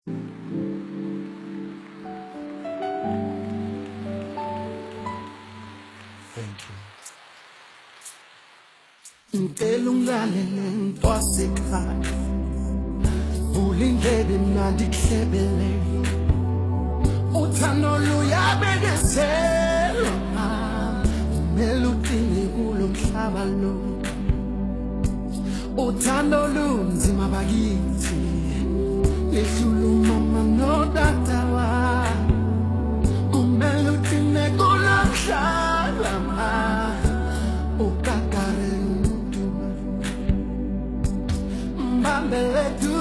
Thank you. Ntelungane ntwasekhaya ulindlebe mnandi kuhlebele uthando luyabekezelwa meludini kulo mhlaba lo uthando lunzima bakithi lihluluma mama nodada wa kumeludini kulo mhlaba Mbambeletu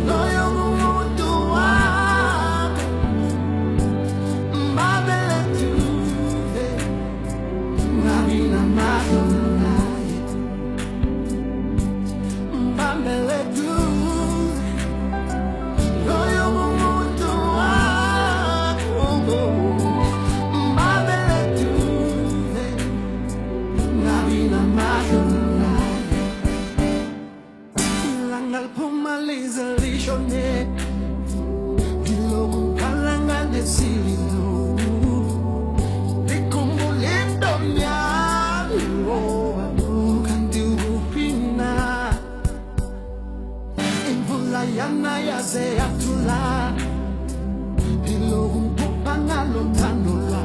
Loyo mutu wako Mbambeletu Ngabina madonna Mbambeletu Loyo mutu wako Mbambeletu Ngabina madonna Pumaliza lishone Dilogu kalanga desilino Dikumbulendo nyalo Kandiupina Invula yana yaze atula Dilogu pupangalo tanula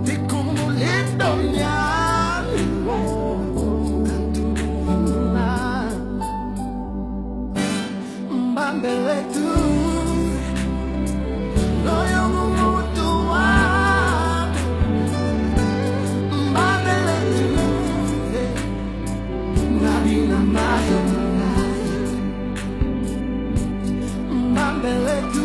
Dikumbulendo nyalo Mbambeletu Loyo mutu wako Mbambeletu Ngabina madonna Mbambeletu